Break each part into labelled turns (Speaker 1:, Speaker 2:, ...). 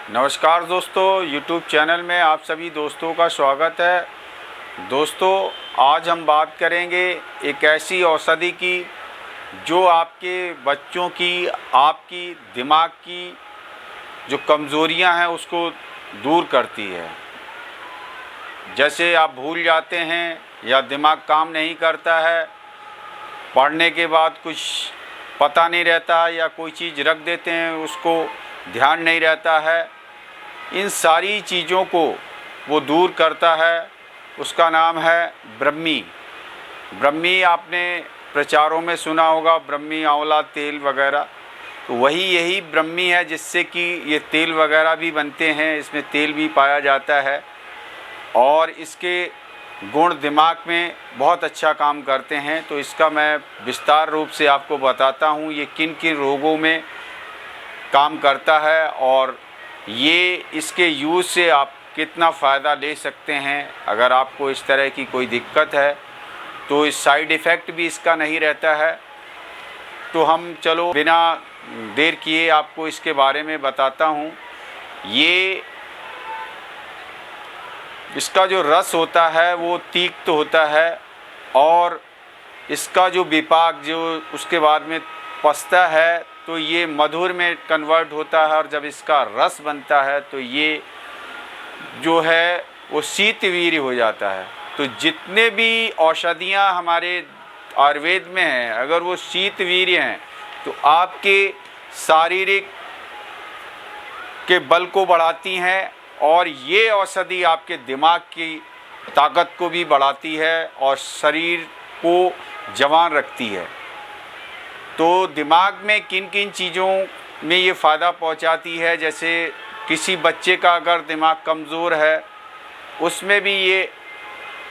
Speaker 1: नमस्कार दोस्तों, YouTube channel में आप सभी दोस्तों का स्वागत है। दोस्तों, आज हम बात करेंगे एक ऐसी औषधि की जो आपके बच्चों की, आपकी दिमाग की जो कमज़ोरियां हैं उसको दूर करती है। जैसे आप भूल जाते हैं या दिमाग काम नहीं करता है, पढ़ने के बाद कुछ पता नहीं रहता या कोई चीज़ रख देते हैं उसको ध्यान नहीं रहता है, इन सारी चीज़ों को वो दूर करता है। उसका नाम है ब्रह्मी। ब्रह्मी आपने प्रचारों में सुना होगा, ब्रह्मी आंवला तेल वगैरह। तो वही यही ब्रह्मी है जिससे कि ये तेल वगैरह भी बनते हैं, इसमें तेल भी पाया जाता है और इसके गुण दिमाग में बहुत अच्छा काम करते हैं। तो इसका मैं विस्तार रूप से आपको बताता हूँ ये किन किन रोगों में काम करता है और ये इसके यूज़ से आप कितना फ़ायदा ले सकते हैं। अगर आपको इस तरह की कोई दिक्कत है तो इस साइड इफ़ेक्ट भी इसका नहीं रहता है। तो हम चलो बिना देर किए आपको इसके बारे में बताता हूँ। ये इसका जो रस होता है वो तीक्त होता है और इसका जो विपाक जो उसके बाद में पसता है तो ये मधुर में कन्वर्ट होता है और जब इसका रस बनता है तो ये जो है वो शीतवीर्य हो जाता है। तो जितने भी औषधियाँ हमारे आयुर्वेद में हैं, अगर वो शीतवीर्य हैं तो आपके शारीरिक के बल को बढ़ाती हैं और ये औषधि आपके दिमाग की ताकत को भी बढ़ाती है और शरीर को जवान रखती है। तो दिमाग में किन किन चीज़ों में ये फ़ायदा पहुंचाती है, जैसे किसी बच्चे का अगर दिमाग कमज़ोर है उसमें भी ये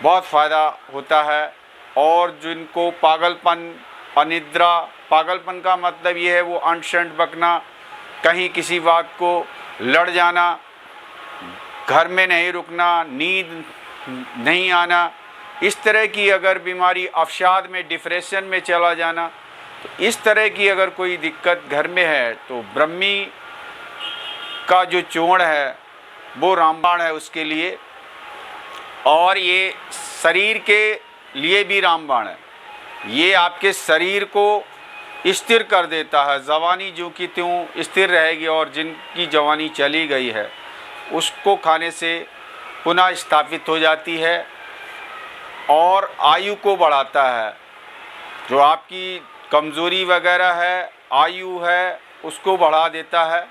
Speaker 1: बहुत फ़ायदा होता है। और जिनको पागलपन, अनिद्रा, पागलपन का मतलब ये है वो अंट-शंट बकना, कहीं किसी बात को लड़ जाना, घर में नहीं रुकना, नींद नहीं आना, इस तरह की अगर बीमारी, अवसाद में, डिप्रेशन में चला जाना, तो इस तरह की अगर कोई दिक्कत घर में है तो ब्रह्मी का जो चूर्ण है वो रामबाण है उसके लिए। और ये शरीर के लिए भी रामबाण है। ये आपके शरीर को स्थिर कर देता है, जवानी जो कि त्यों स्थिर रहेगी और जिनकी जवानी चली गई है उसको खाने से पुनः स्थापित हो जाती है और आयु को बढ़ाता है। जो आपकी कमज़ोरी वगैरह है, आयु है, उसको बढ़ा देता है।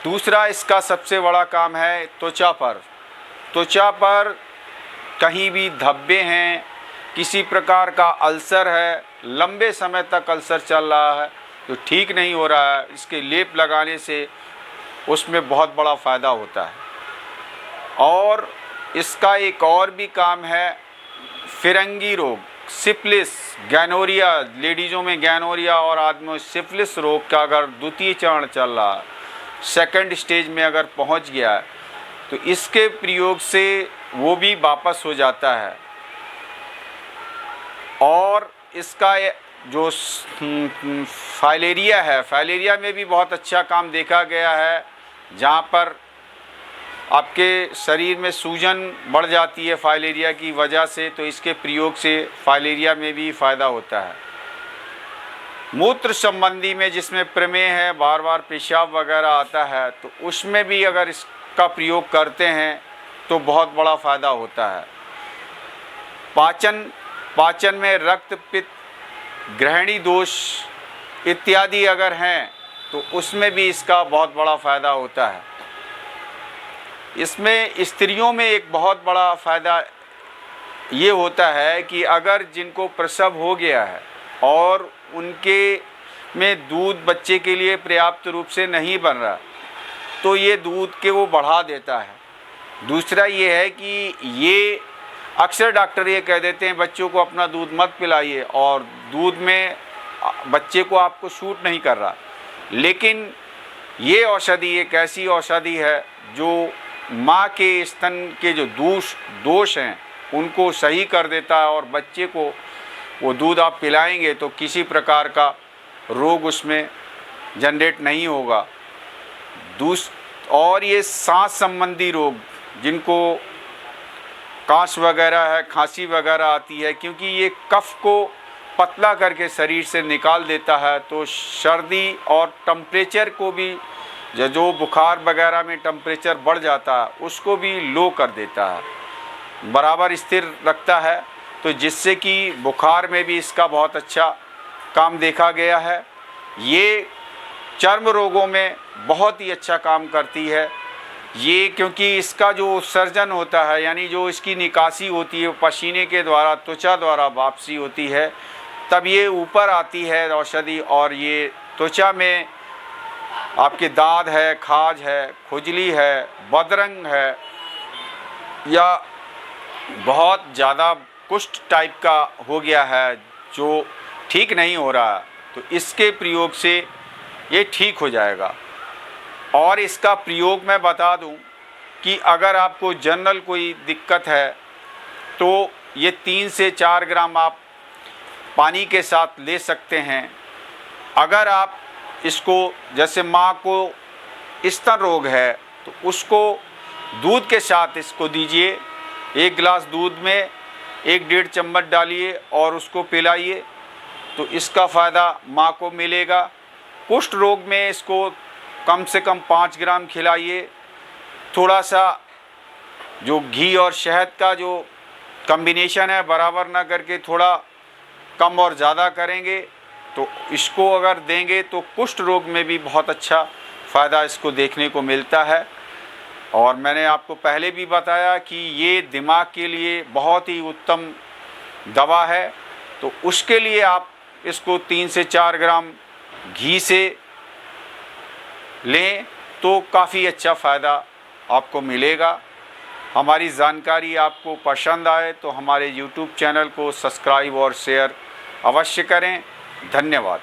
Speaker 1: दूसरा इसका सबसे बड़ा काम है त्वचा पर। त्वचा पर कहीं भी धब्बे हैं, किसी प्रकार का अल्सर है, लंबे समय तक अल्सर चल रहा है तो ठीक नहीं हो रहा है, इसके लेप लगाने से उसमें बहुत बड़ा फ़ायदा होता है। और इसका एक और भी काम है फिरंगी रोग, सिफिलिस, गैनोरिया, लेडीज़ों में गैनोरिया और आदमियों में सिफिलिस रोग का अगर द्वितीय चरण चल रहा है, सेकंड स्टेज में अगर पहुंच गया है तो इसके प्रयोग से वो भी वापस हो जाता है। और इसका जो फाइलेरिया है, फाइलेरिया में भी बहुत अच्छा काम देखा गया है, जहाँ पर आपके शरीर में सूजन बढ़ जाती है फाइलेरिया की वजह से, तो इसके प्रयोग से फाइलेरिया में भी फ़ायदा होता है। मूत्र संबंधी में जिसमें प्रमेह है, बार बार पेशाब वगैरह आता है, तो उसमें भी अगर इसका प्रयोग करते हैं तो बहुत बड़ा फ़ायदा होता है। पाचन में रक्त, पित्त, ग्रहणी दोष इत्यादि अगर हैं तो उसमें भी इसका बहुत बड़ा फ़ायदा होता है। इसमें स्त्रियों में एक बहुत बड़ा फ़ायदा ये होता है कि अगर जिनको प्रसव हो गया है और उनके में दूध बच्चे के लिए पर्याप्त रूप से नहीं बन रहा तो ये दूध के वो बढ़ा देता है। दूसरा ये है कि ये अक्सर डॉक्टर ये कह देते हैं बच्चों को अपना दूध मत पिलाइए और दूध में बच्चे को आपको शूट नहीं कर रहा, लेकिन ये औषधि एक ऐसी औषधि है जो माँ के स्तन के जो दोष हैं उनको सही कर देता है और बच्चे को वो दूध आप पिलाएंगे तो किसी प्रकार का रोग उसमें जनरेट नहीं होगा। और ये सांस संबंधी रोग, जिनको काश वगैरह है, खांसी वगैरह आती है, क्योंकि ये कफ को पतला करके शरीर से निकाल देता है, तो सर्दी और टेम्परेचर को भी, जो बुखार वगैरह में टेम्परेचर बढ़ जाता है उसको भी लो कर देता है, बराबर स्थिर रखता है। तो जिससे कि बुखार में भी इसका बहुत अच्छा काम देखा गया है। ये चर्म रोगों में बहुत ही अच्छा काम करती है ये, क्योंकि इसका जो उत्सर्जन होता है, यानी जो इसकी निकासी होती है पसीने के द्वारा, त्वचा द्वारा वापसी होती है, तब ये ऊपर आती है औषधि, और ये त्वचा में आपके दाद है, खाज है, खुजली है, बदरंग है, या बहुत ज़्यादा कुष्ठ टाइप का हो गया है जो ठीक नहीं हो रहा, तो इसके प्रयोग से ये ठीक हो जाएगा। और इसका प्रयोग मैं बता दूं कि अगर आपको जनरल कोई दिक्कत है तो ये 3 से 4 ग्राम आप पानी के साथ ले सकते हैं। अगर आप इसको, जैसे माँ को स्तन रोग है तो उसको दूध के साथ इसको दीजिए, 1 गिलास दूध में 1-1.5 चम्मच डालिए और उसको पिलाइए, तो इसका फ़ायदा माँ को मिलेगा। कुष्ठ रोग में इसको कम से कम 5 ग्राम खिलाइए। थोड़ा सा जो घी और शहद का जो कॉम्बिनेशन है बराबर ना करके थोड़ा कम और ज़्यादा करेंगे, तो इसको अगर देंगे तो कुष्ठ रोग में भी बहुत अच्छा फ़ायदा इसको देखने को मिलता है। और मैंने आपको पहले भी बताया कि ये दिमाग के लिए बहुत ही उत्तम दवा है, तो उसके लिए आप इसको 3 से 4 ग्राम घी से लें तो काफ़ी अच्छा फ़ायदा आपको मिलेगा। हमारी जानकारी आपको पसंद आए तो हमारे YouTube चैनल को सब्सक्राइब और शेयर अवश्य करें। धन्यवाद।